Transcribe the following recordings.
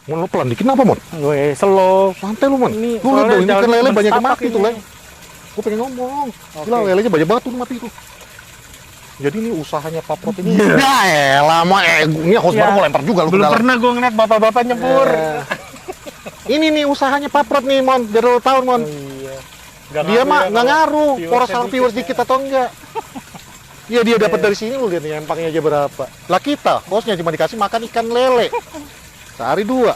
Mon, lu pelan dikit kenapa, Mon? Gue slow. Santai lu, Mon. Ini Lu lihat dong, ini kan lele banyak yang menstapak mati tuh, ini. Le. Gue pengen ngomong. Oke. Gila, lelenya banyak banget tuh mati tuh. Jadi ini usahanya Pak Prot ini. Ya elah, ini host baru mau lempar juga lu ke Belum dalam. pernah gue ngeliat bapak-bapak nyebur. Ini nih usahanya Pak Prot nih, Mon. Biar lu tahu, Mon. Iya. Dia mah nggak ngaruh, viewersnya orang viewers dikit dikit atau enggak. Iya dia dapat dari sini lu lihat nih empangnya aja berapa. Lah kita, hostnya cuma dikasih makan ikan lele. Sehari 2. Iya.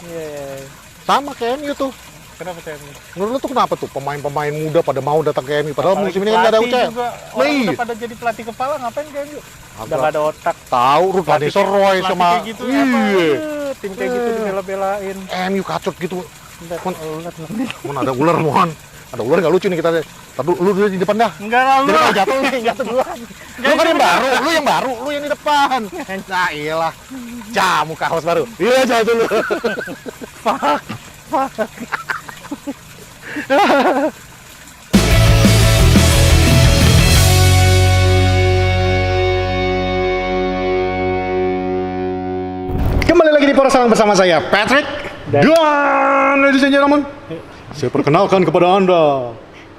Sama kayak MU tuh. Kenapa saya ini? Menurut lu tuh kenapa tuh pemain-pemain muda pada mau datang ke MU? Padahal Apalagi musim ini kan nggak ada pelatih UCL. juga, Lah orang iya. udah pada jadi pelatih kepala ngapain kan yuk? Udah Agak nggak ada otak. tahu Ruth Van Nistelrooy Pelatih sama kayak gitu apa? iya. Tim kayak gitu dibela-belain. MU kacot gitu. Bentar, Mon. ulat. Mon ada ular, Mon. Ada ular nggak lucu nih kita. Tapi lu dulu di depan dah. Enggak lah lu. Jadi kalau jatuh nih, jatuh duluan. Lu kan yang baru, lu yang di depan. Nah, iyalah. Jamu kaos baru. Iya, jatuh dulu. Kembali lagi di Poros Salang bersama saya, Patrick. Dan ladies and gentlemen, saya perkenalkan kepada Anda,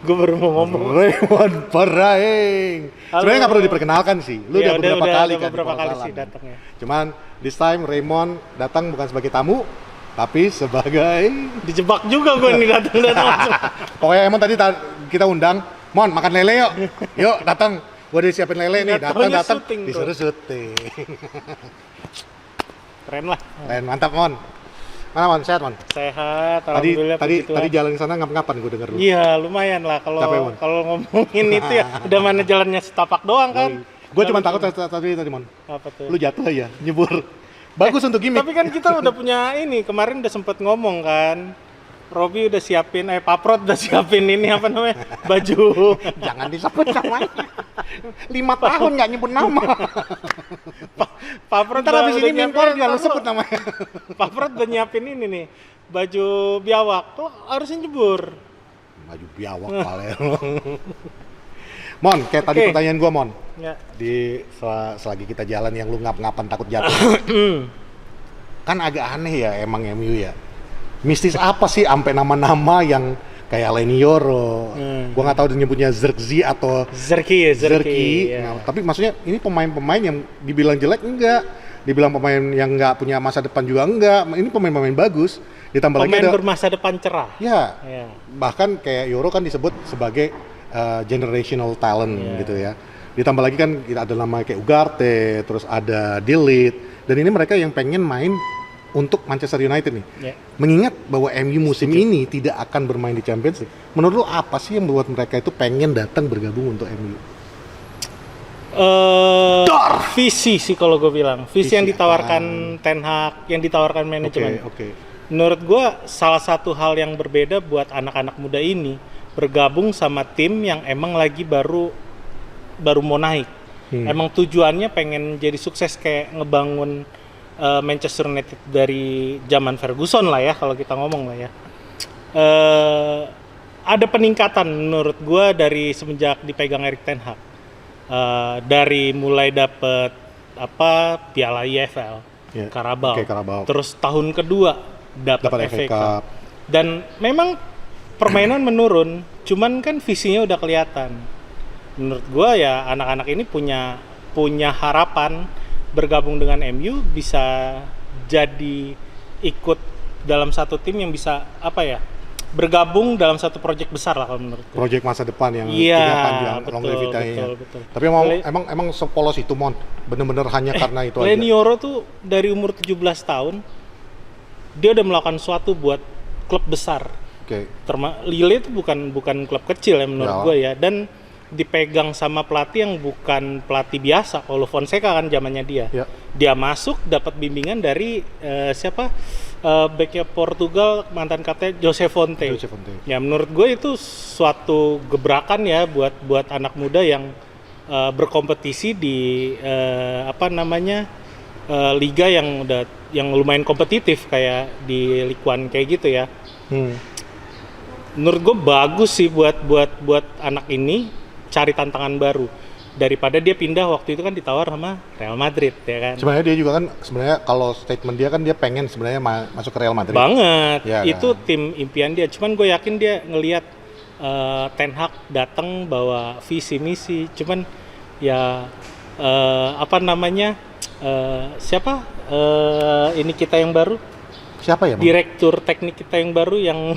Gue baru mau ngomong. Raymond Paraeng. Sebenarnya nggak perlu diperkenalkan sih, lu Ya, udah beberapa kali udah kan. beberapa di kali Poros sih Salang. datangnya. Cuman this time Raymond datang bukan sebagai tamu, tapi sebagai Dijebak juga gue nih datang-datang langsung. pokoknya emang tadi kita undang, Mon makan lele yuk, yuk datang, gua udah siapin lele nih, Nggak taunya datang syuting tuh. disuruh syuting. Keren lah. Keren, mantap Mon. Mana Mon, sehat Mon? Sehat, Tadi alhamdulillah. tadi puji Tuhan. tadi jalan ke sana ngap-ngapan gue denger lu. Iya, lumayan lah Capek, kalau Mon? kalau ngomongin itu ya. Udah mana jalannya setapak doang kan. Gue cuma takut tadi Mon, Apa tuh? lu jatuh aja, nyebur. Bagus untuk gimmick. Tapi kan kita udah punya ini, kemarin udah sempet ngomong kan. Robi udah siapin, Paprot udah siapin ini apa namanya, baju. Jangan disebut namanya. 5 tahun nggak nyebut nama. Paprot Ntar habis udah ini mimpor nyiapin, nggak lu ntar sebut namanya. Paprot udah nyiapin ini nih, baju biawak. Tuh harusnya jebur. Maju biawak paling. Mon, kayak tadi Oke. pertanyaan gua Mon. Ya. Selagi kita jalan yang lu ngap-ngapan takut jatuh. Kan agak aneh ya emang MU ya. Mistis apa sih sampai nama-nama yang kayak Lenioro. Gua nggak tahu dia nyebutnya Zirkzee atau Zerki ya, Zerki. ya. Nah, tapi maksudnya ini pemain-pemain yang dibilang jelek enggak. Dibilang pemain yang nggak punya masa depan juga enggak. Ini pemain-pemain bagus. Ditambah lagi Pemain ada bermasa depan cerah. ya, Ya. bahkan kayak Euro kan disebut sebagai generational talent Yeah. gitu ya. Ditambah lagi kan kita ada nama kayak Ugarte, terus ada Delete, dan ini mereka yang pengen main untuk Manchester United nih. Ya. Mengingat bahwa MU musim ini tidak akan bermain di Champions League. Menurut lu apa sih yang membuat mereka itu pengen datang bergabung untuk MU? Visi sih kalau gue bilang, visi yang Visi, ditawarkan Ten Hag, yang ditawarkan manajemen. Oke. Menurut gue salah satu hal yang berbeda buat anak-anak muda ini bergabung sama tim yang emang lagi baru mau naik. Emang tujuannya pengen jadi sukses kayak ngebangun Manchester United dari zaman Ferguson lah ya, kalau kita ngomong lah ya. Ada peningkatan menurut gue dari semenjak dipegang Erik ten Hag. Dari mulai dapet Piala EFL, Ya, Carabao. oke, Carabao. Terus tahun kedua dapat FA Cup. Cup. Dan memang permainan menurun, cuman kan visinya udah kelihatan. Menurut gua ya anak-anak ini punya harapan bergabung dengan MU bisa jadi ikut dalam satu tim yang bisa bergabung dalam satu proyek besar lah kalau menurut gua. Proyek masa depan yang Iya, punya panjang betul, longevity-nya. betul. Tapi emang sepolos itu Mon, bener-bener hanya karena itu aja. Lenioro tuh dari umur 17 tahun dia udah melakukan sesuatu buat klub besar. Oke. Lille itu bukan klub kecil ya menurut Ya. gue ya, dan dipegang sama pelatih yang bukan pelatih biasa. Paulo Fonseca kan zamannya dia. Ya. Dia masuk dapat bimbingan dari backnya Portugal, mantan kapten Jose Fonte. Jose Fonte. Ya menurut gue itu suatu gebrakan ya buat anak muda yang berkompetisi di liga yang lumayan kompetitif kayak di Ligue 1 kayak gitu ya. Menurut gue bagus sih buat anak ini cari tantangan baru. daripada dia pindah waktu itu kan ditawar sama Real Madrid ya kan. Sebenarnya dia juga kan sebenarnya kalau statement dia kan dia pengen sebenarnya masuk ke Real Madrid. Banget. Ya, Itu kan? tim impian dia. Cuman gue yakin dia ngelihat Ten Hag datang bawa visi misi. Cuman ya apa namanya? Siapa? Ini kita yang baru. Siapa ya? Bang? Direktur teknik kita yang baru yang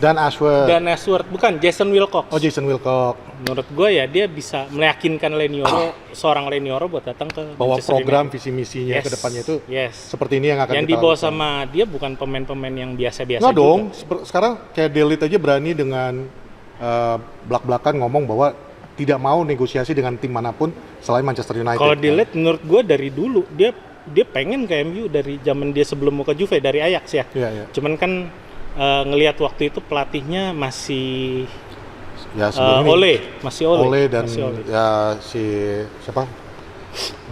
Dan Ashworth, bukan Jason Wilcox. Oh, Jason Wilcox. Menurut gue ya dia bisa meyakinkan seorang Lenioro buat datang ke Bahwa Manchester program United. visi misinya ke depannya itu seperti ini yang akan yang kita dibawa lakukan. sama dia bukan pemain-pemain yang biasa-biasa Nggak juga. dong, sekarang kayak Delete aja berani dengan belak-belakan ngomong bahwa tidak mau negosiasi dengan tim manapun selain Manchester United. Kalau dilihat menurut gue dari dulu dia pengen ke MU dari zaman dia sebelum mau ke Juve dari Ajax ya. Iya, iya. Cuman kan ngelihat waktu itu pelatihnya masih Ya sebelum ini masih Ole dan masih Ole. ya si siapa?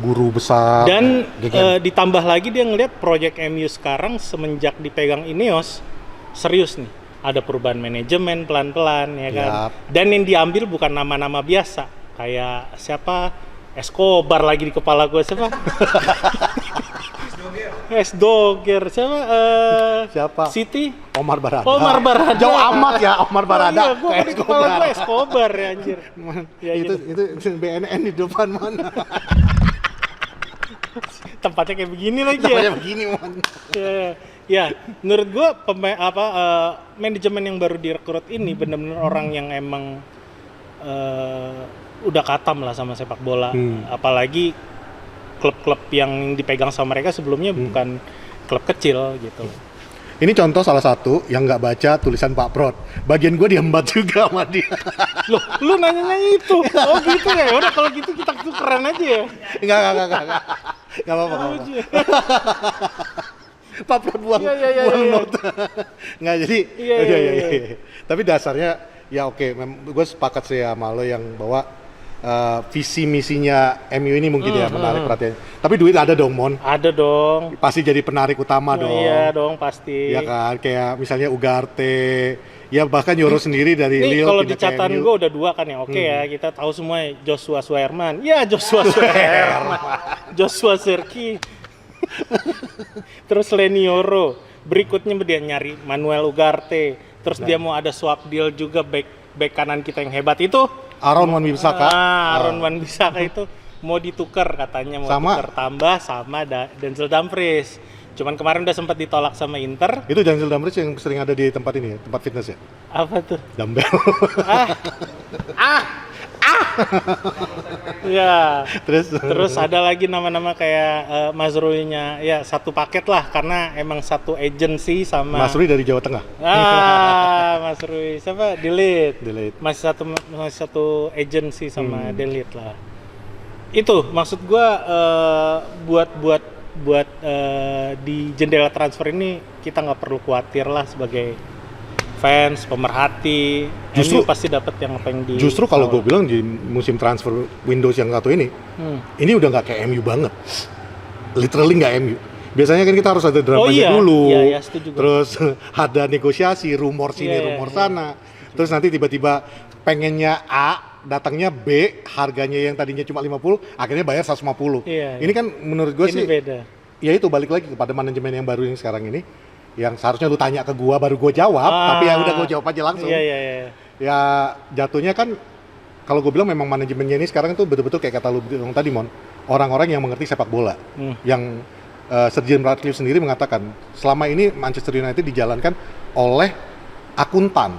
Guru besar Dan Gegen. ditambah lagi dia ngelihat proyek MU sekarang semenjak dipegang Ineos serius nih. Ada perubahan manajemen pelan-pelan ya kan. Yap. Dan yang diambil bukan nama-nama biasa kayak siapa Escobar lagi di kepala gue siapa? Esdoger Siapa? City Omar Barada. Omar Barada. Jauh amat ya Omar Barada. Iya, gue Kayak di kepala gue Escobar ya anjir. Ya, itu BNN di depan mana? Tempatnya kayak begini lagi Namanya ya. begini man. Ya, menurut gue manajemen yang baru direkrut ini benar-benar orang yang emang udah katam lah sama sepak bola. Apalagi klub-klub yang dipegang sama mereka sebelumnya bukan klub kecil gitu. Ini contoh salah satu yang nggak baca tulisan Pak Prot. Bagian gue diembat juga sama dia. Loh, lu nanya itu? Oh gitu ya? Udah kalau gitu kita tukeran aja ya? Enggak. Enggak apa-apa. Pak Prot buang note. Enggak jadi. Iya. Tapi dasarnya ya oke, gue sepakat sih sama lo yang bahwa visi misinya MU ini mungkin ya menarik perhatian. Tapi duit ada dong, Mon. Ada dong. Pasti jadi penarik utama dong. Iya dong pasti. Ya kan, kayak misalnya Ugarte, ya bahkan Euro sendiri dari Ini Lille. kalau pindah di ke catatan MU. gue udah 2 kan ya, oke ya kita tahu semua Joshua Suherman. Ya Joshua Suherman. Joshua Zerki. Terus Lenioro. Berikutnya dia nyari Manuel Ugarte. Terus dia mau ada swap deal juga back kanan kita yang hebat itu. Aaron Wan-Bissaka. Aaron Wan-Bissaka itu mau ditukar katanya, mau Sama. tukar tambah sama Denzel Dumfries. Cuman kemarin udah sempat ditolak sama Inter. Itu Denzel Dumfries yang sering ada di tempat ini ya, tempat fitness ya? Apa tuh? Dumbbell. Ya. Terus Ada lagi nama-nama kayak Mazrui-nya ya satu paket lah karena emang satu agency sama Mas Rui dari Jawa Tengah. Mas Rui siapa? Delete. Masih satu agency sama Delete lah. Itu maksud gua buat di jendela transfer ini kita nggak perlu khawatir lah sebagai fans, pemerhati. Justru MU pasti dapat yang apa yang di. Justru kalau gue bilang di musim transfer Windows yang satu ini udah nggak kayak MU banget. Literally nggak MU. Biasanya kan kita harus ada dramanya dulu. Iya, setuju gue. Terus ada negosiasi, rumor sini, rumor sana. Terus nanti tiba-tiba pengennya A, datangnya B, harganya yang tadinya cuma 50, akhirnya bayar 150. Iya, ini kan menurut gue ini sih beda. Ya itu balik lagi kepada manajemen yang baru yang sekarang ini, yang seharusnya lu tanya ke gua baru gua jawab, tapi ya udah gua jawab aja langsung. Iya. Ya jatuhnya kan kalau gue bilang memang manajemennya ini sekarang tuh betul-betul kayak kata lu bilang tadi Mon, orang-orang yang mengerti sepak bola. Yang Sir Jim Ratcliffe sendiri mengatakan selama ini Manchester United dijalankan oleh akuntan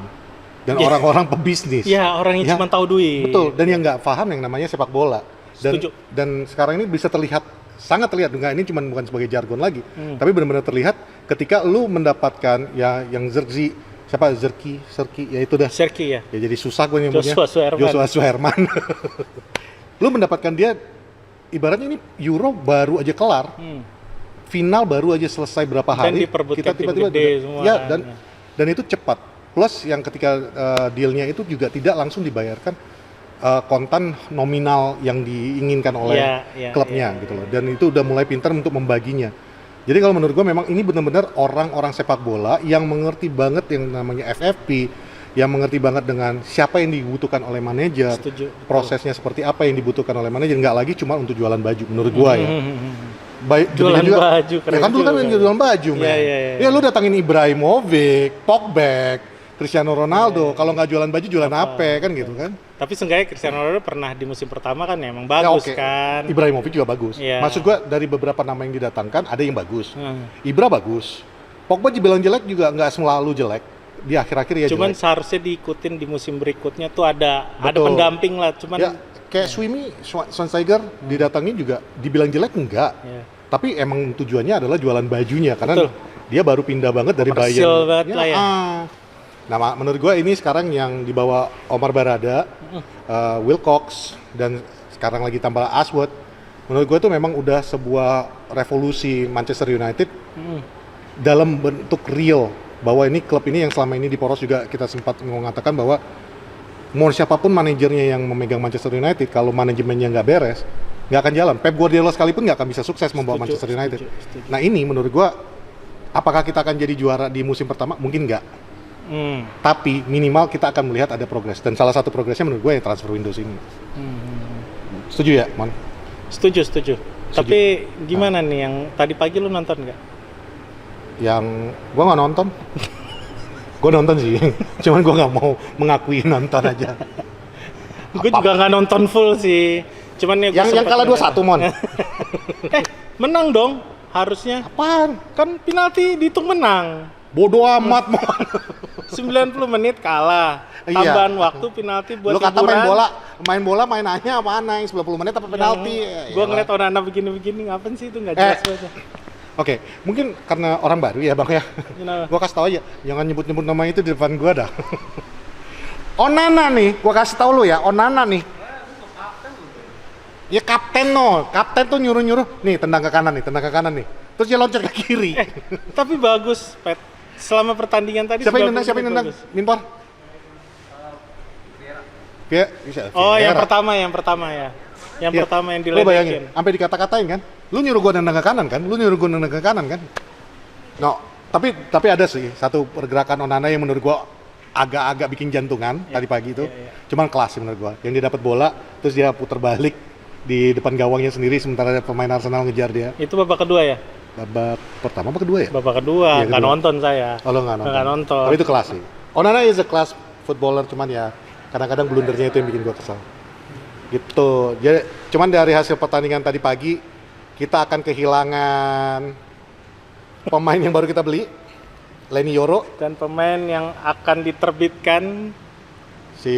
dan orang-orang pebisnis. Iya, orang yang cuma tahu duit. Betul, dan yang nggak paham yang namanya sepak bola. Setuju. Dan sekarang ini bisa sangat terlihat, bukan sebagai jargon lagi, tapi benar-benar terlihat ketika lu mendapatkan ya yang Zerki, ya itu dah. Zerki ya. Ya jadi susah gue nyebutnya. Joshua Suherman. Lu mendapatkan dia, ibaratnya ini Euro baru aja kelar, final baru aja selesai berapa hari, kita tiba-tiba semua. Ya dan itu cepat. Plus yang ketika dealnya itu juga tidak langsung dibayarkan kontan nominal yang diinginkan oleh klubnya gitu loh, dan itu udah mulai pintar untuk membaginya. Jadi kalau menurut gue memang ini benar-benar orang-orang sepak bola yang mengerti banget yang namanya FFP, yang mengerti banget dengan siapa yang dibutuhkan oleh manajer, Setuju. prosesnya seperti apa yang dibutuhkan oleh manajer, nggak lagi cuma untuk jualan baju menurut gua ya. Baik, Jualan juga, baju, ya keren kan dulu kan juga. jualan baju, Iya, men. iya, iya. Ya lu datangin Ibrahimovic, Pogba, Cristiano Ronaldo, kalau nggak jualan baju jualan apa kan gitu kan? Tapi seenggaknya Cristiano Ronaldo pernah di musim pertama kan emang bagus Ya, oke. kan. Ibrahimovic juga bagus. Iya. Maksud gua dari beberapa nama yang didatangkan ada yang bagus. Hmm. Ibra bagus. Pogba dibilang jelek juga nggak selalu jelek. Di akhir-akhir ya Cuman jelek. seharusnya diikutin di musim berikutnya tuh ada Betul. pendamping lah. Cuman Ya kayak Swimi, Schweinsteiger didatangin juga dibilang jelek enggak. ya. Tapi emang tujuannya adalah jualan bajunya karena Betul. dia baru pindah banget dari Komersil Bayern. banget lah ya. Nah, menurut gue ini sekarang yang dibawa Omar Barada, Wilcox, dan sekarang lagi tambah Ashworth. Menurut gue itu memang udah sebuah revolusi Manchester United Hmm. dalam bentuk real. Bahwa ini klub ini yang selama ini di Poros juga kita sempat mengatakan bahwa mau siapapun manajernya yang memegang Manchester United, kalau manajemennya nggak beres, nggak akan jalan. Pep Guardiola sekalipun nggak akan bisa sukses membawa Setuju, Manchester United. setuju. Nah ini menurut gua, apakah kita akan jadi juara di musim pertama? Mungkin nggak. Hmm. Tapi minimal kita akan melihat ada progres. Dan salah satu progresnya menurut gue yang transfer windows ini. Setuju ya, Mon? Setuju. Tapi gimana nih yang tadi pagi lu nonton nggak? Yang gue nggak nonton. Gue nonton sih, cuman gue nggak mau mengakui nonton aja. Gue juga nggak nonton full sih. Cuman ya gua Yang sempet kalah dengar. 2-1, Mon. Menang dong harusnya. Apaan? Kan penalti dihitung menang. Bodoh amat, Mon. 90 menit kalah. Iya. Tambahan waktu penalti buat Lu kata hiburan. main bola mainannya apaan, yang 90 menit apa penalti? Gue Ya, ngeliat Onana begini-begini, ngapain sih itu nggak jelas banget. Oke, mungkin karena orang baru ya, Bang ya. Kenapa? Gua kasih tahu aja, jangan nyebut-nyebut nama itu di depan gua dah. Onana nih, gua kasih tahu lu ya, Onana nih. Ya kapten no, kapten tuh nyuruh-nyuruh, nih tendang ke kanan nih. Terus dia loncat ke kiri. Tapi bagus, Pet. Selama pertandingan tadi Siapa yang 90 nendang? Siapa yang menit nendang? bagus. Minpor. Oh, yang Vieira. pertama ya. Yang Iya. pertama yang Lu bayangin, diledekin. sampai dikata-katain kan? Lu nyuruh gua nendang ke kanan kan? No, tapi ada sih satu pergerakan Onana yang menurut gua agak-agak bikin jantungan tadi pagi itu. Cuman kelas sih menurut gua. Yang dia dapat bola, terus dia putar balik di depan gawangnya sendiri sementara ada pemain Arsenal ngejar dia. Itu babak kedua ya? Babak pertama apa kedua ya? Babak kedua, Iya, nggak kedua. nonton saya. Oh, lo nggak nonton. Nggak nonton. Tapi itu kelas sih. Onana is a class footballer, cuman ya kadang-kadang blundernya itu yang bikin gua kesal. Gitu. Jadi cuman dari hasil pertandingan tadi pagi kita akan kehilangan pemain yang baru kita beli, Leny Yoro, Dan pemain yang akan diterbitkan si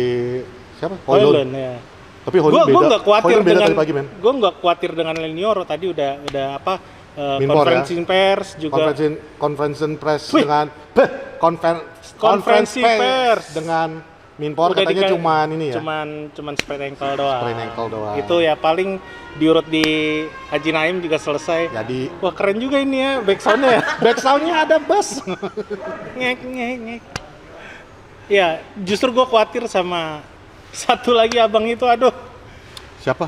siapa? Højlund ya. Tapi Højlund Gue beda. nggak khawatir Højlund beda dengan tadi pagi, men. gue nggak khawatir dengan Leny Yoro tadi udah apa Minpor, konferensi pers juga. Conference press Wih. dengan Konferensi pers. dengan Minpor Udah katanya dika- cuman ini ya. cuman sprain ankle doang. Sprain ankle doang. Itu ya paling diurut di Haji Naim juga selesai. Jadi Wah keren juga ini ya back sound-nya ya. back sound-nya ada bass. ngek. Ya justru gue khawatir sama satu lagi abang itu, aduh, Siapa?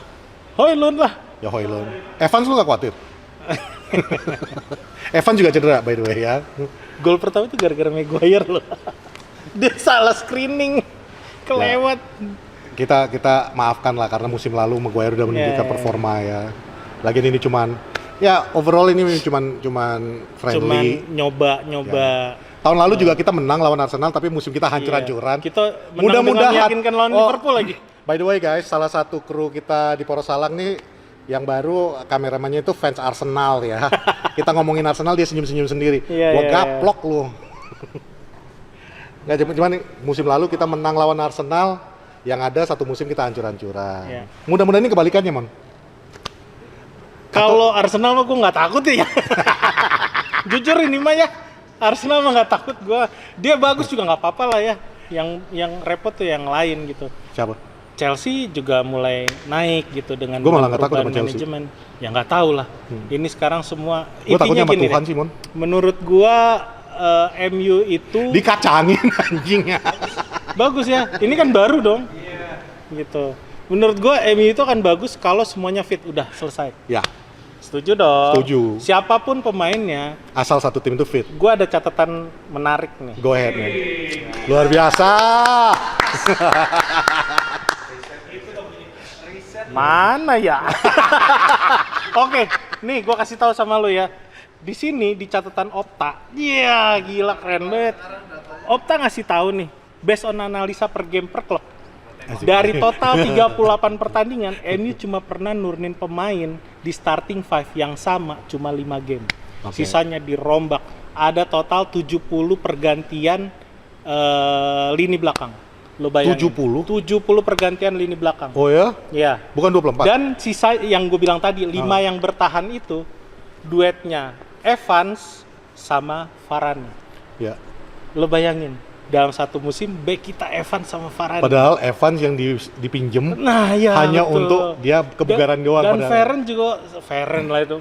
Højlund lah. Ya Højlund. Evans lu gak khawatir? Evans juga cedera by the way ya. Gol pertama itu gara-gara Maguire loh. Dia salah screening, kelewat. Kita maafkan lah karena musim lalu Maguire udah menunjukkan Ya. performa ya. Lagian ini cuman ya overall ini cuman Cuman friendly. nyoba. Tahun lalu juga kita menang lawan Arsenal tapi musim kita hancur-hancuran. Iya. Kita menang dengan Mudah-mudahan meyakinkan lawan Liverpool lagi. By the way guys, salah satu kru kita di Poros Salang nih yang baru kameramannya itu fans Arsenal ya. Kita ngomongin Arsenal dia senyum-senyum sendiri. Iya, Gua iya, gaplok lu. Nggak, cuman musim lalu kita menang lawan Arsenal, yang ada satu musim kita hancur-hancuran. Iya. Mudah-mudahan ini kebalikannya, Mon. Kalau Arsenal mah gue nggak takut ya. Jujur ini mah ya, Arsenal mah nggak takut gue. Dia bagus juga nggak apa-apa lah ya. Yang repot tuh yang lain gitu. Siapa? Chelsea juga mulai naik gitu dengan Gua malah nggak takut perubahan sama Chelsea. manajemen. Ya nggak tahu lah. Ini sekarang semua Gue takutnya sama gini Tuhan deh. sih, Mon. Menurut gua MU itu Dikacangin anjingnya. bagus ya. Ini kan baru dong. Gitu. Menurut gua MU itu akan bagus kalau semuanya fit, udah selesai. Ya. Setuju dong. Setuju. Siapapun pemainnya, Asal satu tim itu fit. gue ada catatan menarik nih. Go ahead, man. Luar biasa. Mana ya? Oke, nih gue kasih tahu sama lu ya. Di sini di catatan Opta, iya gila keren banget. Opta ngasih tahu nih, based on analisa per game per klub. Dari total 38 pertandingan, MU cuma pernah nurunin pemain di starting 5 yang sama, cuma 5 game. Oke. Sisanya dirombak. Ada total 70 pergantian lini belakang. Lo bayangin. 70 pergantian lini belakang. Oh ya? Ya. Bukan 24? Dan sisa yang gue bilang tadi, 5 yang bertahan itu duetnya Evans sama Varane. Ya. Lo bayangin, dalam satu musim back kita Evans sama Varane. Padahal Evans yang dipinjem Nah, ya, hanya betul. untuk dia kebugaran doang. Dan padahal. Varane juga, Varane lah itu.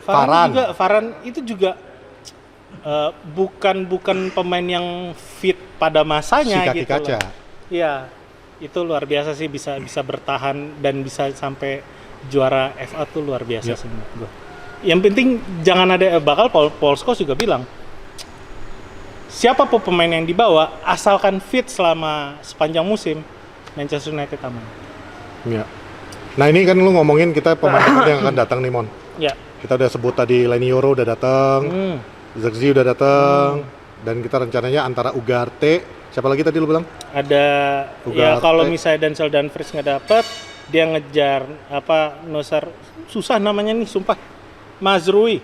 Varane itu juga bukan pemain yang fit pada masanya Si kaki gitu kaca. loh. Iya, itu luar biasa sih bisa bertahan dan bisa sampai juara FA tuh luar biasa sih menurut gua. Yang penting jangan ada Paul Scholes juga bilang siapapun pemain yang dibawa asalkan fit selama sepanjang musim Manchester United aman. Ya. Nah ini kan lu ngomongin kita pemain yang akan datang nih Mon. Ya. Kita udah sebut tadi Lenioro udah datang, Zirkzee udah datang, dan kita rencananya antara Ugarte, siapa lagi tadi lu bilang? Ada Ugarte. ya kalau misalnya Denzel Dumfries nggak dapet, dia ngejar Nosar susah namanya nih sumpah. Mazrui.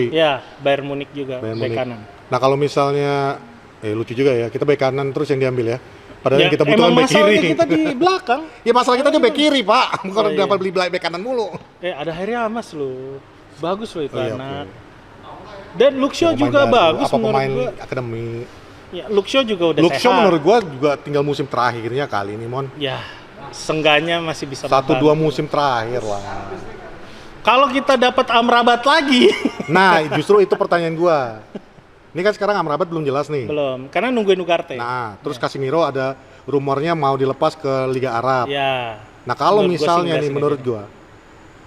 Ya, Bayern Munich juga bek kanan. Nah kalau misalnya, lucu juga ya, kita bek kanan terus yang diambil ya. Padahal yang kita butuhkan bek kiri. Emang kita di belakang. Ya masalah kita tuh bek kiri pak, bukan iya. dapat beli bek kanan mulu. Ada Harry Amas loh, bagus loh itu iya, anak. okay. Dan Luxio juga bagus apa menurut pemain gua. akademi. Ya, Luxio juga udah Luxio sehat. menurut gua juga tinggal musim terakhirnya kali ini Mon. Ya, sengganya masih bisa 1-2 musim terakhir lah. Kalau kita dapat Amrabat lagi. Nah, justru itu pertanyaan gua. Ini kan sekarang Amrabat belum jelas nih. Belum, karena nungguin Ugarte. Nah, terus Casemiro ada rumornya mau dilepas ke Liga Arab. Ya. Nah, kalau Menurut gua misalnya sih nih enggak menurut sih, gua,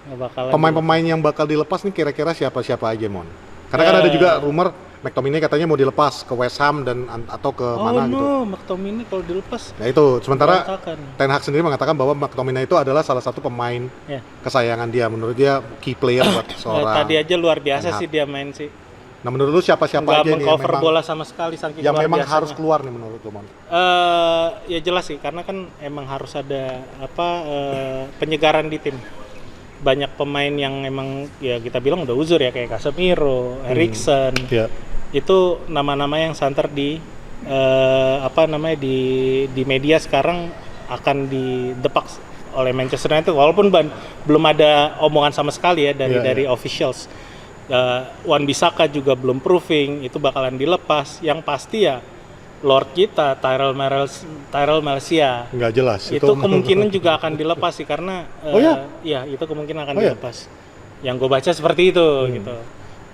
nggak bakalan pemain-pemain yang bakal dilepas nih kira-kira siapa-siapa aja, Mon? Karena kan ada juga rumor McTominay katanya mau dilepas ke West Ham dan atau ke mana gitu. McTominay kalau dilepas. Nah itu, sementara berantakan. Ten Hag sendiri mengatakan bahwa McTominay itu adalah salah satu pemain kesayangan dia. Menurut dia key player buat seorang. Tadi aja luar biasa Ten Hag. sih dia main sih. Nah menurut lu siapa-siapa Nggak aja nih yang meng-cover memang, bola sama sekali saking yang luar memang biasanya. harus keluar nih menurut lu, Mon? Ya jelas sih, karena kan emang harus ada penyegaran di tim. Banyak pemain yang emang ya kita bilang udah uzur ya, kayak Casemiro, Eriksen. Iya. Itu nama-nama yang santer di di media sekarang akan didepak oleh Manchester United, walaupun belum ada omongan sama sekali ya dari officials. Wan-Bissaka juga belum proving itu bakalan dilepas. Yang pasti ya Lord kita Tyrell Malacia Nggak jelas. itu kemungkinan juga akan dilepas sih karena ya itu kemungkinan akan dilepas. Yang gue baca seperti itu gitu.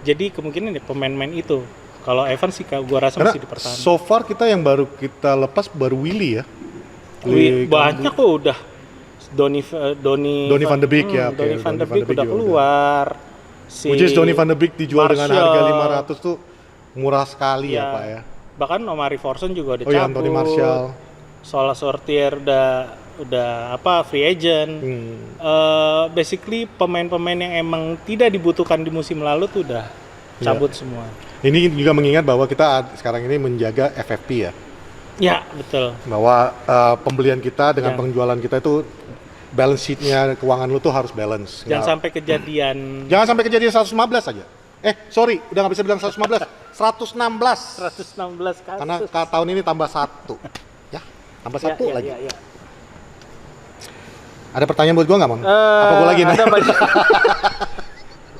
Jadi kemungkinan pemain-pemain itu. Kalau Evans sih gue rasa karena masih dipertahankan. so far kita yang baru kita lepas baru Willy ya. Banyak kok udah. Donny van de Beek ya. Donny van de Beek udah keluar. Which is Donny van de Beek dijual dengan harga Martial. 500 tuh murah sekali ya Pak ya. Bahkan Omari Forson juga udah Oh ya, cabut. Anthony Martial. Soal Sortier udah free agent. Basically pemain-pemain yang emang tidak dibutuhkan di musim lalu tuh udah cabut semua. Ini juga mengingat bahwa kita sekarang ini menjaga FFP ya. Ya, betul. Bahwa pembelian kita dengan penjualan kita itu balance sheet-nya, keuangan lu tuh harus balance. Jangan sampai kejadian 115 aja. Sorry, udah nggak bisa bilang 115, 116. 116 kasus. Karena tahun ini tambah 1. Ya, tambah 1 lagi. Ya. Ada pertanyaan buat gua nggak, Mon? Apa gua lagi nih? Ada banyak.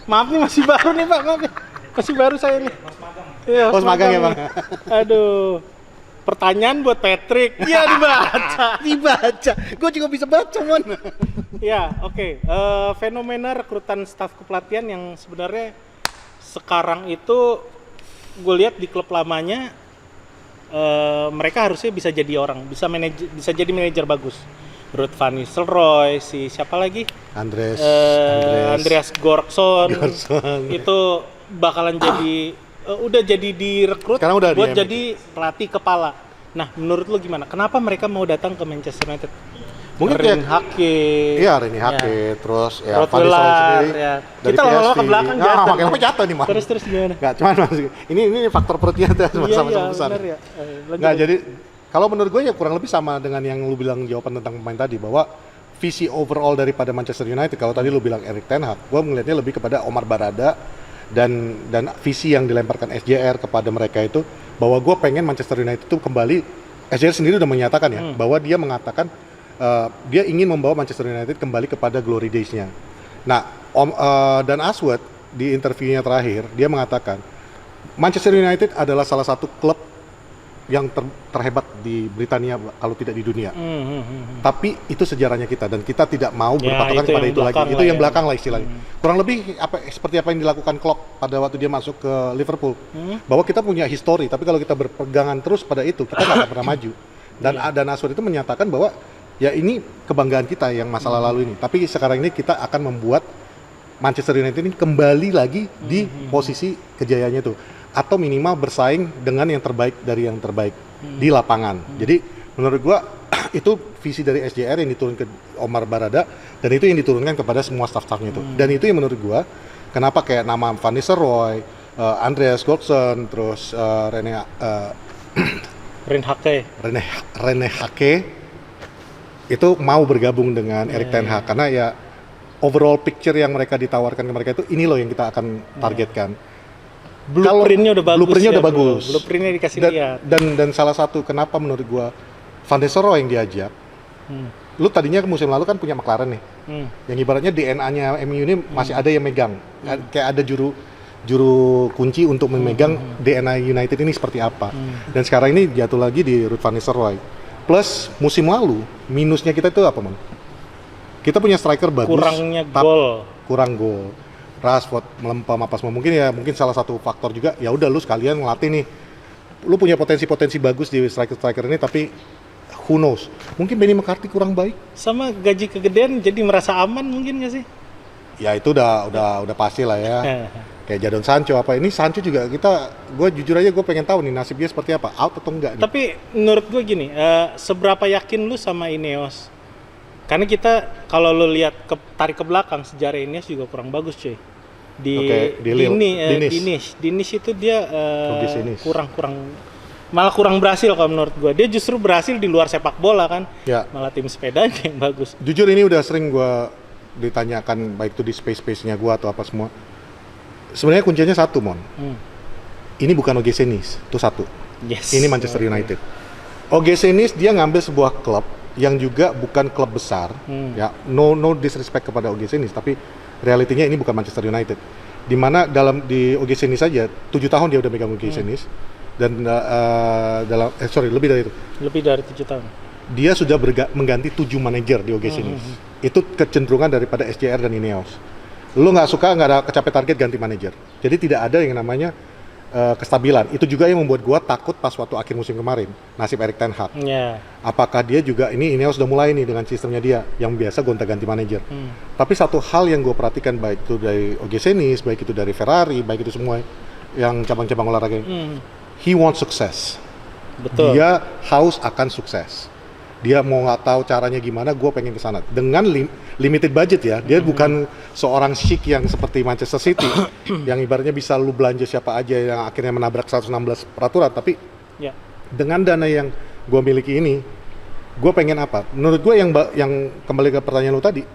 Maaf nih, masih baru nih Pak, maaf ya. Masih baru saya nih. Ya, magang ya, Bang. Aduh. Pertanyaan buat Patrick. Iya, dibaca. Gue juga bisa baca, Mon. Ya, oke. Fenomena rekrutan staf kepelatihan yang sebenarnya sekarang itu gue lihat di klub lamanya mereka harusnya bisa jadi bisa jadi manajer bagus. Ruud van Nistelrooy, si siapa lagi? Andreas Gorsson. Itu bakalan jadi udah jadi direkrut Sekarang udah buat di jadi pelatih kepala. Nah, menurut lu gimana? Kenapa mereka mau datang ke Manchester United? Mungkin Ren kayak Hake. Iya, Rene Hake, terus ya Rod Van Nistelrooy Willaar, sendiri ya. dari Kita lama-lama PSV. ke belakang Ah, jatuh. makin lama jatuh nih, Man. Terus gimana? Nggak, cuman ini faktor perutnya tuh sama-sama besar. benar ya. Nggak, jadi kalau menurut gue ya kurang lebih sama dengan yang lu bilang jawaban tentang pemain tadi, bahwa visi overall daripada Manchester United, kalau tadi lu bilang Erik ten Hag, gue melihatnya lebih kepada Omar Barada dan visi yang dilemparkan SJR kepada mereka itu, bahwa gue pengen Manchester United itu kembali. SJR sendiri udah menyatakan ya, bahwa dia mengatakan dia ingin membawa Manchester United kembali kepada glory days-nya. Nah, Dan Ashworth di interviewnya terakhir, dia mengatakan Manchester United adalah salah satu klub yang terhebat di Britania kalau tidak di dunia. Tapi itu sejarahnya kita, dan kita tidak mau berpatokan kepada itu lagi. Itu yang belakang lah istilahnya. Kurang lebih seperti apa yang dilakukan Klopp pada waktu dia masuk ke Liverpool. Bahwa kita punya histori, tapi kalau kita berpegangan terus pada itu, kita nggak akan pernah maju. Dan Ashworth itu menyatakan bahwa ya ini kebanggaan kita yang masa lalu ini. Tapi sekarang ini kita akan membuat Manchester United ini kembali lagi di posisi kejayaannya itu, atau minimal bersaing dengan yang terbaik dari yang terbaik di lapangan. Jadi menurut gua itu visi dari SJR yang diturunkan ke Omar Barada, dan itu yang diturunkan kepada semua staff-staffnya itu. Dan itu yang menurut gua kenapa kayak nama Van Nistelrooy, Andreas Gorsson, terus Rene Hake itu mau bergabung dengan Erik ten Hag, karena ya overall picture yang mereka ditawarkan ke mereka itu, ini loh yang kita akan targetkan. Blueprint-nya udah bagus. Blueprint-nya dikasih lihat. Dan salah satu kenapa menurut gua Van Nistelrooy yang diajak, lu tadinya musim lalu kan punya McLaren nih, yang ibaratnya DNA-nya MU ini masih ada yang megang, kayak ada juru kunci untuk memegang DNA United ini seperti apa. Dan sekarang ini jatuh lagi di Ruud van Nistelrooy. Plus musim lalu minusnya kita itu apa, Man? Kita punya striker bagus, kurang gol. Rashford melempam apa semua, mungkin salah satu faktor juga. Ya udah, lu sekalian ngelatih nih, lu punya potensi bagus di striker ini, tapi who knows, mungkin Benny McCarthy kurang baik, sama gaji kegedean jadi merasa aman mungkin nggak sih? Ya itu udah pasti lah ya. Kayak Jadon Sancho ini Sancho juga gue jujur aja gue pengen tahu nih nasibnya seperti apa, out atau enggak nih. Tapi menurut gue gini, seberapa yakin lu sama Ineos? Karena kita kalau lu lihat tarik ke belakang, sejarah Ineos juga kurang bagus cuy. Dinis itu dia kurang berhasil kalau menurut gue. Dia justru berhasil di luar sepak bola kan. Ya. Malah tim sepedanya yang bagus. Jujur ini udah sering gue ditanyakan, baik itu di space-nya gue atau apa semua. Sebenarnya kuncinya satu, Mon. Ini bukan OGC Nice, itu satu. Yes. Ini Manchester United. OGC Nice dia ngambil sebuah klub yang juga bukan klub besar, ya. No disrespect kepada OGC Nice, tapi realitinya ini bukan Manchester United. Dimana di OGC Nice saja 7 tahun dia udah megang OGC Nice, dan lebih dari itu. Lebih dari 7 tahun. Dia sudah mengganti 7 manajer di OGC Nice. Itu kecenderungan daripada SJR dan Ineos. Lu nggak suka, nggak ada kecapai target, ganti manajer. Jadi tidak ada yang namanya kestabilan. Itu juga yang membuat gua takut pas waktu akhir musim kemarin nasib Erik ten Hag. Apakah dia juga, ini Ineos sudah mulai nih dengan sistemnya dia yang biasa gonta-ganti manajer. Tapi satu hal yang gua perhatikan, baik itu dari OGC Nice, baik itu dari Ferrari, baik itu semua yang cabang-cabang olahraga, he wants success. Betul. Dia haus akan sukses. Dia mau nggak tahu caranya gimana, gue pengen ke sana dengan limited budget ya. Dia bukan seorang Sheikh yang seperti Manchester City yang ibaratnya bisa lu belanja siapa aja yang akhirnya menabrak 116 peraturan. Tapi dengan dana yang gue miliki ini, gue pengen apa? Menurut gue yang kembali ke pertanyaan lu tadi,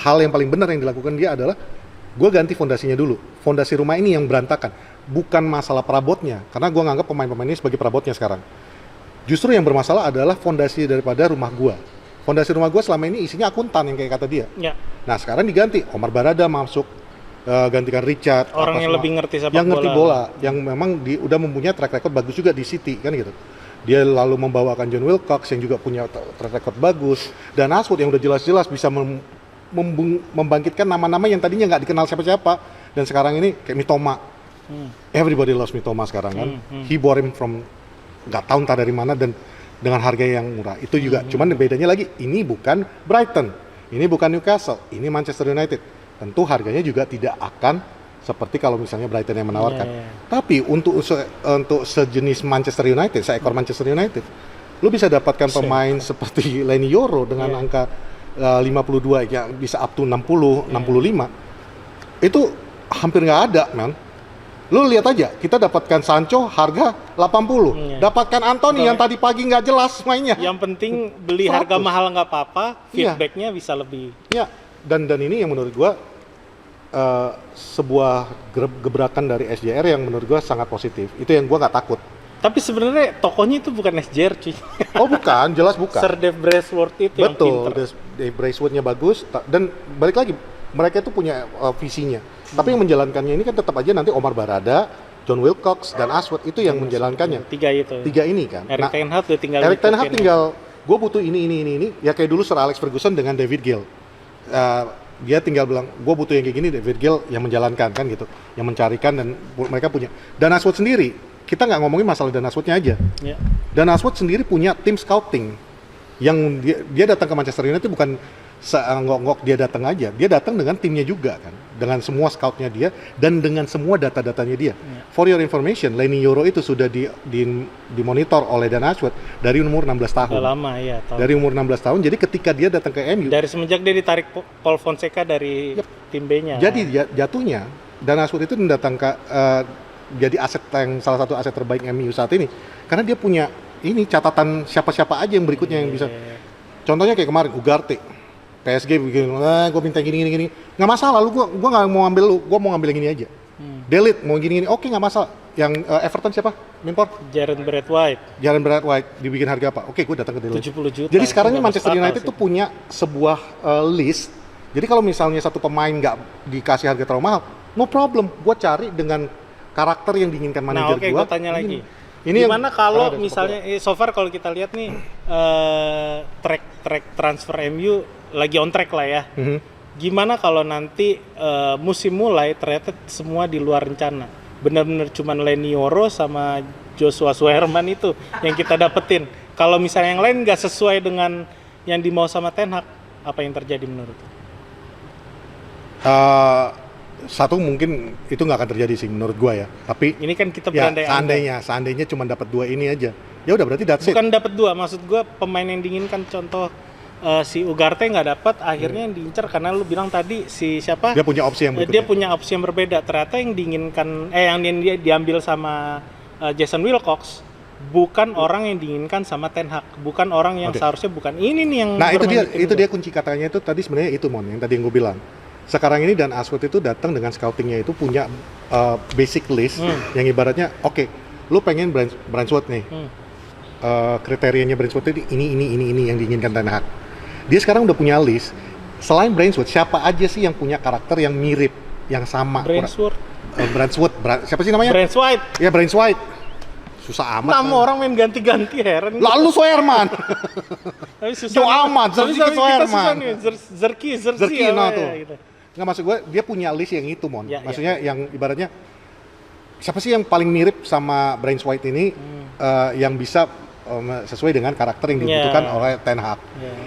hal yang paling benar yang dilakukan dia adalah gue ganti fondasinya dulu. Fondasi rumah ini yang berantakan, bukan masalah perabotnya, karena gue nganggap pemain-pemain ini sebagai perabotnya sekarang. Justru yang bermasalah adalah fondasi daripada rumah gua. Fondasi rumah gua selama ini isinya akuntan yang kayak kata dia. Nah sekarang diganti, Omar Barada masuk, gantikan Richard. Orang yang lebih ngerti sepak bola. Yang ngerti bola, yang memang udah mempunyai track record bagus juga di City kan gitu. Dia lalu membawakan John Wilcox yang juga punya track record bagus, dan Ashworth yang udah jelas-jelas bisa membangkitkan nama-nama yang tadinya nggak dikenal siapa-siapa, dan sekarang ini kayak Mitoma. Everybody loves Mitoma sekarang kan. He bought him from nggak tahu entah dari mana, dan dengan harga yang murah. Itu juga, cuman bedanya lagi, ini bukan Brighton, ini bukan Newcastle, ini Manchester United. Tentu harganya juga tidak akan seperti kalau misalnya Brighton yang menawarkan. Tapi untuk sejenis Manchester United, seekor Manchester United, lu bisa dapatkan pemain seperti Leny Yoro dengan angka 52 yang bisa up to 60, 65. Itu hampir nggak ada, man. Lu lihat aja, kita dapatkan Sancho harga 80, dapatkan Anthony yang tadi pagi nggak jelas mainnya. Yang penting beli 100. harga mahal nggak apa-apa, feedbacknya bisa lebih. Ya, dan ini yang menurut gua sebuah gebrakan dari SJR yang menurut gua sangat positif. Itu yang gua nggak takut. Tapi sebenarnya tokohnya itu bukan SJR, cuy. Oh bukan, jelas bukan. Sir Dave Brailsford itu yang pinter. Betul, Dave Brailsford-nya bagus, dan balik lagi, mereka itu punya visinya. Tapi yang menjalankannya ini kan tetap aja nanti Omar Barada, John Wilcox, dan Ashworth itu yang menjalankannya. Tiga itu. Tiga ini kan. Erik Ten Hag tinggal. Erik Ten Hag tinggal, gue butuh ini. Ya kayak dulu Sir Alex Ferguson dengan David Gill. Dia tinggal bilang, gue butuh yang kayak gini, David Gill yang menjalankan kan gitu. Yang mencarikan dan mereka punya. Dan Ashworth sendiri, kita nggak ngomongin masalah Dan Ashworth-nya aja. Ya. Dan Ashworth sendiri punya tim scouting. Yang dia datang ke Manchester United bukan ngonggok dia datang aja, dia datang dengan timnya juga kan, dengan semua scoutnya dia dan dengan semua data-datanya dia. For your information, Leny Yoro itu sudah dimonitor oleh Dan Ashworth dari umur 16 tahun. Udah lama ya. Tahu. Dari umur 16 tahun, jadi ketika dia datang ke MU, dari semenjak dia ditarik Paul Fonseca dari tim B-nya. jadi jatuhnya Dan Ashworth itu datang ke jadi aset yang salah satu aset terbaik MU saat ini, karena dia punya ini catatan siapa-siapa aja yang berikutnya yang bisa. Contohnya kayak kemarin Ugarte. PSG bikin, gue minta gini, nggak masalah, gue nggak mau ambil lu, gue mau ngambil yang ini aja. Delete mau gini, oke nggak masalah. Yang Everton siapa? Mentor? Jaren Braithwaite. Jaren Braithwaite dibikin harga apa? Oke, gue datang ke Delete. 70 juta. Jadi sekarang ini Manchester United tuh punya sebuah list. Jadi kalau misalnya satu pemain nggak dikasih harga terlalu mahal, no problem, gue cari dengan karakter yang diinginkan manajer gue. Nah, oke, gue tanya lagi. Ini gimana kalau misalnya so far kalau kita lihat nih track transfer MU lagi on track lah ya. Gimana kalau nanti musim mulai ternyata semua di luar rencana, benar-benar cuman Leny Yoro sama Joshua Suherman itu yang kita dapetin. Kalau misalnya yang lain nggak sesuai dengan yang dimau sama Ten Hag, apa yang terjadi menurut? Satu mungkin itu nggak akan terjadi sih menurut gua ya. Tapi ini kan kita ya, berandai-andai. seandainya cuma dapat 2 ini aja. Ya udah berarti that's it. Bukan dapat 2, maksud gua pemain yang diinginkan, contoh si Ugarte nggak dapat, akhirnya yang diincar karena lu bilang tadi si siapa? Dia punya opsi yang berikutnya. Dia punya opsi yang berbeda. Ternyata yang diinginkan yang dia diambil sama Jason Wilcox bukan orang yang diinginkan sama Ten Hag, bukan orang yang seharusnya bukan ini nih yang. Nah itu dia kunci katanya itu tadi sebenarnya itu yang tadi yang gue bilang. Sekarang ini Dan Ashworth itu datang dengan scoutingnya itu punya basic list yang ibaratnya oke, lu pengen Braithwaite nih. Kriterianya Braithwaite ini yang diinginkan Ten Hag. Dia sekarang udah punya list. Selain Braithwaite, siapa aja sih yang punya karakter yang mirip, yang sama? Braithwaite. Siapa sih namanya? Braithwaite. Ya Braithwaite. Susah amat. Nama orang main ganti-ganti, heran. Lalu Suherman. Tapi susah. Jauh amat, Suherman. Zerki no tuh. Ya, gitu. Nggak, maksud gue dia punya list yang itu, Mon. Ya, maksudnya yang ibaratnya siapa sih yang paling mirip sama Braithwaite ini yang bisa sesuai dengan karakter yang dibutuhkan oleh Ten Hag.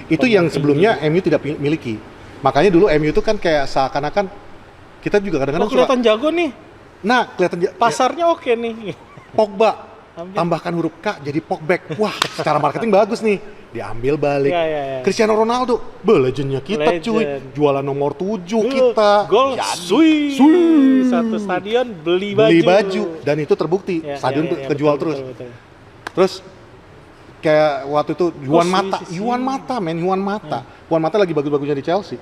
Itu yang sebelumnya MU tidak miliki. Makanya dulu MU itu kan kayak seakan-akan kita juga kadang-kadang kelihatan jago nih. Nah, kelihatan pasarnya oke nih. Pogba tambahkan huruf K jadi Pogback. Wah, secara marketing bagus nih. Diambil balik. Cristiano Ronaldo, legendnya kita cuy. Jualan nomor 7 kita. Gol sui. Satu stadion beli baju. Dan itu terbukti. Stadion kejual terus. Terus kayak waktu itu Juan Mata lagi bagus-bagusnya di Chelsea.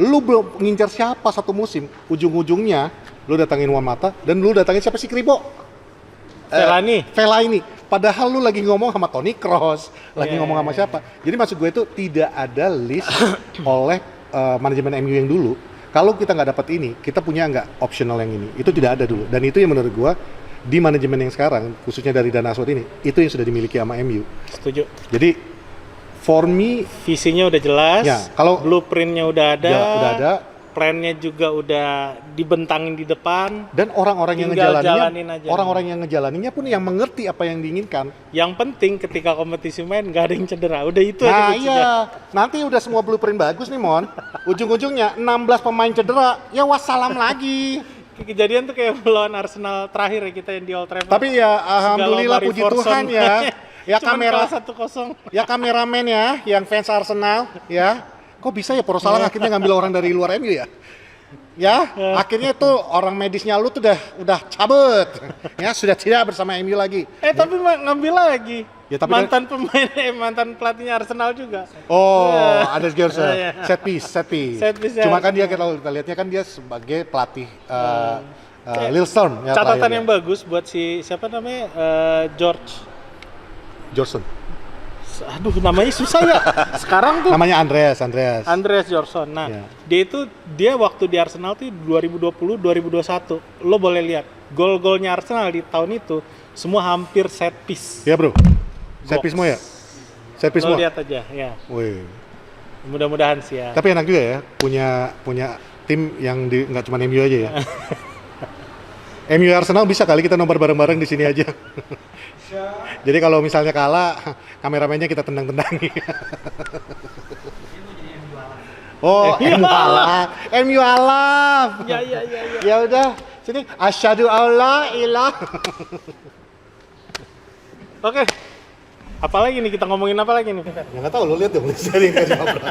Lu belum ngincar siapa satu musim, ujung-ujungnya lu datangin Juan Mata dan lu datangin siapa sih, Kribo? Fellaini. Padahal lu lagi ngomong sama Toni Kroos, lagi ngomong sama siapa. Jadi maksud gue itu tidak ada list oleh manajemen MU yang dulu. Kalau kita nggak dapat ini, kita punya nggak optional yang ini. Itu tidak ada dulu. Dan itu yang menurut gue di manajemen yang sekarang, khususnya dari Dan Ashworth ini, itu yang sudah dimiliki sama MU. Setuju. Jadi for me visinya udah jelas, ya, kalau blueprintnya udah ada. Plan-nya juga udah dibentangin di depan. Dan orang-orang yang Tinggal jalanin ngejalaninnya, aja. orang-orang yang ngejalaninnya pun yang mengerti apa yang diinginkan. Yang penting ketika kompetisi main nggak ada yang cedera. Udah itu aja Nah kuncinya. iya, nanti udah semua blueprint bagus nih Mon. Ujung-ujungnya 16 pemain cedera, ya wassalam lagi. Kejadian tuh kayak melawan Arsenal terakhir ya kita yang di Old Trafford. Tapi ya alhamdulillah Segala puji Mari Tuhan Forson. ya. Ya Cuman kamera, kalah 1-0. ya kameramen ya, yang fans Arsenal ya. Kok bisa ya Porosalang akhirnya ngambil orang dari luar MU ya? Ya, akhirnya tuh orang medisnya lu tuh udah cabut. Ya, sudah tidak bersama MU lagi. Tapi ngambil lagi. Ya, tapi mantan pemain, mantan pelatihnya Arsenal juga. Oh, ada Gerson. Iya. Set piece. Set piece ya. Cuma kan dia kalau kita lihatnya kan dia sebagai pelatih Lil Storm ya. Catatan terakhir yang ya. bagus buat si siapa namanya George. Johnson. Aduh, namanya susah ya. Sekarang tuh Namanya Andreas. Andreas Johnson. Nah, Ya. dia waktu di Arsenal tuh 2020 2021. Lo boleh lihat gol-golnya Arsenal di tahun itu semua hampir set piece. Ya, Bro. Set piece semua ya? Set piece Lo semua. lihat aja ya. Wih. Mudah-mudahan sih ya. Tapi enak juga ya punya tim yang nggak cuma MU aja ya. MU Arsenal bisa kali kita nobar bareng-bareng di sini aja. Jadi kalau misalnya kalah, kameramennya kita tendang-tendangi. Oh, MU kalah. MU kalah. Ya. Ya udah, sini asyhadu alla ilah. Oke. Apalagi nih kita ngomongin apa lagi nih? Ya nggak tahu, lo lihat dong dari yang kasih upload.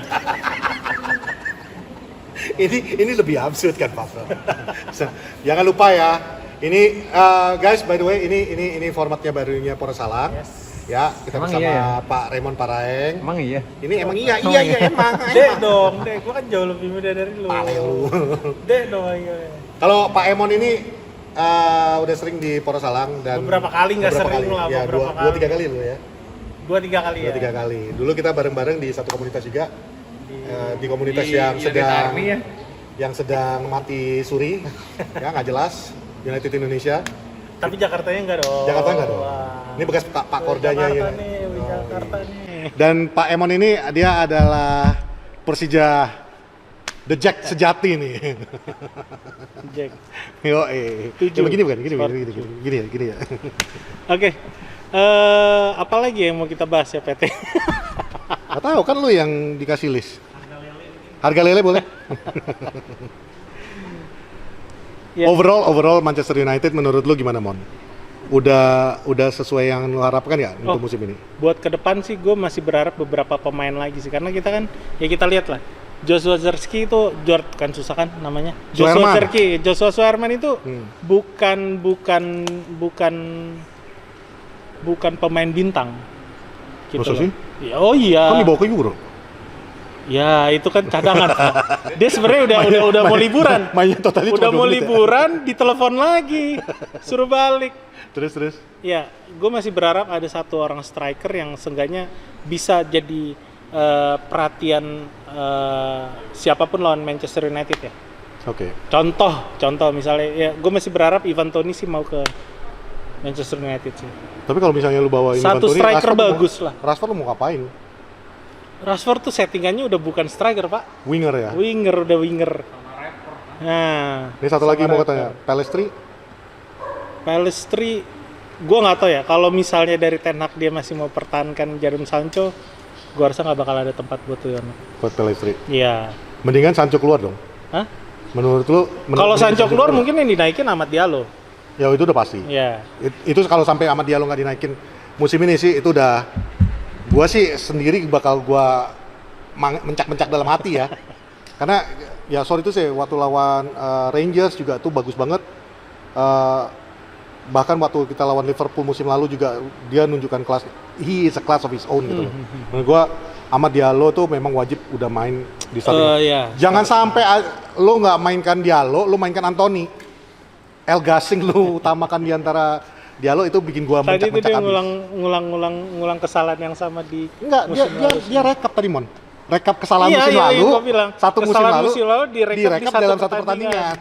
Ini lebih absurd kan Pak Bro. Jangan lupa ya. Ini guys, by the way, ini formatnya barunya Porosalang. Ya, kita Emang bersama iya ya? Pak Raymond Paraeng. Emang iya? Ini emang iya emang. Dek dong, Dek. Gua kan jauh lebih muda dari lu. Pale lu. Dek dong. Iya. Kalau Pak Emon ini udah sering di Porosalang dan Beberapa kali, nggak sering lah, Ya, beberapa dua kali. tiga kali lu ya. 2-3 kali ya. 2-3 kali. Dulu kita bareng-bareng di satu komunitas juga. Di komunitas yang United sedang Army ya? yang sedang mati suri, ya nggak jelas, United Indonesia. Tapi Jakartanya enggak dong. Jakarta nggak dong? Wah. Ini bekas Pak Kordanya Jakarta ya. nih, Jakarta nih. Dan Pak Emon ini dia adalah Persija The Jack sejati nih. Jack. Yo, Tujuh. begini bukan? Sport. Gini ya. Oke. Apa lagi yang mau kita bahas ya PT? Gak tahu kan lu yang dikasih list. Harga lele boleh? Ya. Overall Manchester United menurut lu gimana Mon? Udah sesuai yang lu harapkan ya untuk musim ini? Buat ke depan sih gue masih berharap beberapa pemain lagi sih, karena kita kan ya kita lihat lah Joshua Zirkzee itu kan susah kan namanya. Joshua Suherman itu bukan pemain bintang. Gitu Masa loh. sih? Ya, oh iya. Kan dibawa ke Euro. Ya itu kan cadangan. Dia sebenarnya udah mau liburan. Mainnya totalnya Udah cuma 2 mau menit ya? liburan, ditelepon lagi, suruh balik. Terus. Ya, gue masih berharap ada satu orang striker yang seenggaknya bisa jadi perhatian siapapun lawan Manchester United ya. Oke. Contoh misalnya, ya gue masih berharap Ivan Toney sih mau ke Manchester United sih. Tapi kalau misalnya lu bawa ini Satu striker bagus lah. Rashford lu mau ngapain? Rashford tuh settingannya udah bukan striker pak, Winger ya? udah winger. Nah, Ini satu lagi sama mau katanya, Pellistri, gue nggak tahu ya. Kalau misalnya dari Ten Hag dia masih mau pertahankan Jadon Sancho, gue rasa nggak bakal ada tempat buat tuh. buat Pellistri. Iya. Mendingan Sancho keluar dong. Hah? Menurut lu? Kalau Sancho keluar mungkin yang dinaikin Ahmad Diallo. Ya itu udah pasti. Iya. Itu kalau sampai Ahmad Diallo nggak dinaikin musim ini sih itu udah. Gua sih sendiri bakal mencak-mencak dalam hati ya. Karena ya sorry itu sih waktu lawan Rangers juga tuh bagus banget. Bahkan waktu kita lawan Liverpool musim lalu juga dia nunjukkan kelas, he is a class of his own gitu loh. Menurut gua Ahmad Diallo tuh memang wajib udah main di starting. Iya. Jangan sampai lo nggak mainkan Diallo, lo mainkan Anthony. El Gasing lo utamakan di antara Diallo itu bikin gua Tadi itu mencak-mencak dia habis. ngulang kesalahan yang sama di Enggak, dia rekap tadi Mon. Rekap kesalahan Iya, musim iya, lalu. gua bilang. Satu musim Kesalahan lalu, musim lalu direkap di dalam satu satu pertandingan.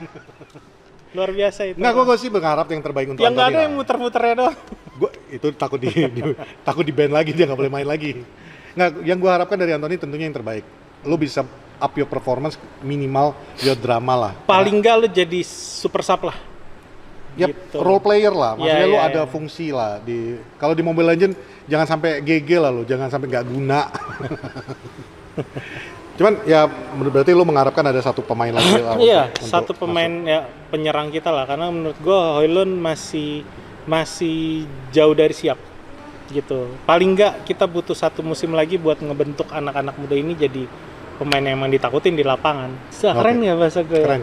luar biasa itu. Enggak, gua sih berharap yang terbaik untuk yang nggak Anthony ada lah. yang muter-muternya doang. Gua itu takut di ban lagi, dia nggak boleh main lagi. Nggak, yang gua harapkan dari Anthony tentunya yang terbaik. Lu bisa up your performance, minimal your drama lah. Paling nggak lu jadi super sub lah. Yap, Gitu. role player lah, maksudnya Iya, lu iya, ada iya. fungsi lah kalau di Mobile Legends jangan sampai GG lah lu, jangan sampai nggak guna. Cuman ya berarti lu mengharapkan ada satu pemain lagi lah Iya, untuk satu pemain ya penyerang kita lah, karena menurut gua Hoylund masih jauh dari siap gitu. Paling nggak kita butuh satu musim lagi buat ngebentuk anak-anak muda ini jadi pemain yang emang ditakutin di lapangan. Keren Oke. ya bahasa gue. Keren.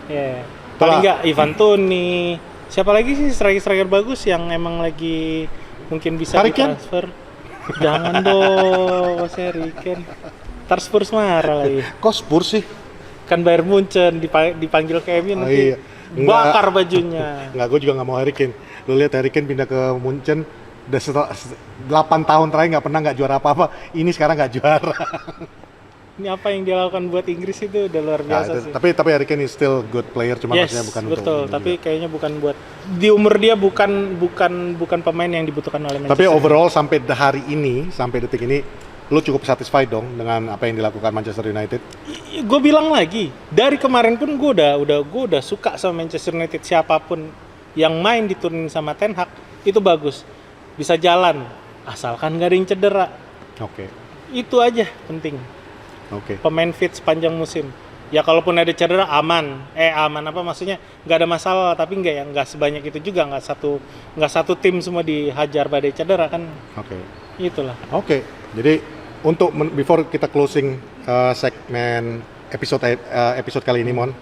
Ya. Paling nggak Ivan Toney. Siapa lagi sih striker bagus yang emang lagi mungkin bisa Harry Kane? ditransfer? Jangan dong, Mas Harry Kane. Ntar Spurs marah lagi. Kok Spurs sih? Kan Bayern Munchen dipanggil ke MU Oh, nanti iya. Enggak. bakar bajunya. Nggak, gue juga nggak mau Harry Kane. Lu lihat Harry Kane pindah ke Munchen, udah 8 tahun terakhir nggak juara apa-apa. Ini sekarang nggak juara. Ini apa yang dia lakukan buat Inggris itu udah luar Nah, biasa sih. tapi Harry Kane is still good player, cuma Yes, maksudnya bukan betul. untuk Tapi kayaknya bukan buat di umur dia bukan pemain yang dibutuhkan oleh Manchester. Tapi overall sampai hari ini, sampai detik ini, lu cukup satisfied dong dengan apa yang dilakukan Manchester United? Gue bilang lagi, dari kemarin pun gue udah suka sama Manchester United. Siapapun yang main diturunin sama Ten Hag itu bagus, bisa jalan, asalkan gak ada yang cedera. Oke. Itu aja penting. Oke. Pemain fit sepanjang musim. Ya kalaupun ada cedera aman apa maksudnya nggak ada masalah, tapi nggak sebanyak itu juga, nggak satu tim semua dihajar badai cedera kan. Oke. Itulah. Oke. Jadi untuk before kita closing segmen episode kali ini, Mon.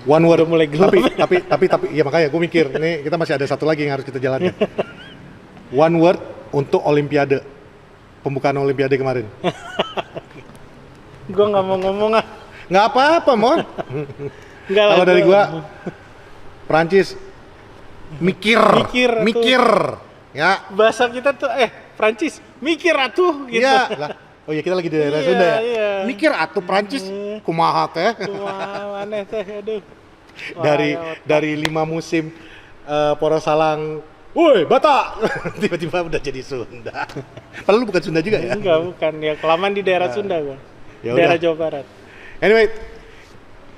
One word. Udah mulai gelap. Tapi ya makanya gue mikir ini kita masih ada satu lagi yang harus kita jalankan. One word untuk Olimpiade. Pembukaan Olimpiade kemarin. Gue nggak mau ngomong ah. Nggak apa-apa, Mon. Nggak lah, Kalau dari gua- gua Prancis mikir. Mikir Ya. Bahasa kita tuh Prancis mikir atuh gitu. Iya lah. Oh iya, kita lagi di daerah Iya, Sunda ya. iya. Mikir atuh Prancis kumaha teh. Wah, aneh teh, aduh. Wah, dari ya, dari 5 musim Poro Salang, woi Batak, tiba-tiba udah jadi Sunda. Padahal lu bukan Sunda juga ya? Enggak, bukan. Ya kelamaan di daerah Sunda gua. Ya Daerah udah. Jawa Barat. Anyway,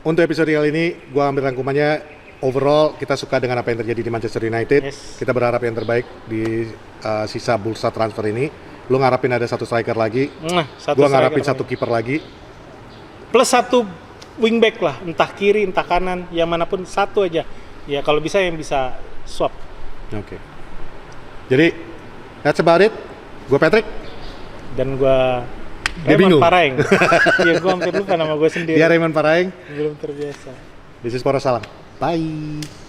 untuk episode kali ini gua ambil rangkumannya. Overall kita suka dengan apa yang terjadi di Manchester United. Yes. Kita berharap yang terbaik di sisa bursa transfer ini. Lu ngarapin ada satu striker lagi. Gua ngarapin striker satu kiper lagi. plus satu wingback lah, entah kiri entah kanan, yang manapun satu aja ya, kalau bisa yang bisa swap. Oke. Jadi that's about it. Gue Patrick. Dan gua Dia bingung. Raymond Paraeng. Ya gua hampir lupa nama gua sendiri. Dia Raymond Paraeng. Belum terbiasa. This is Poro Salang. Bye.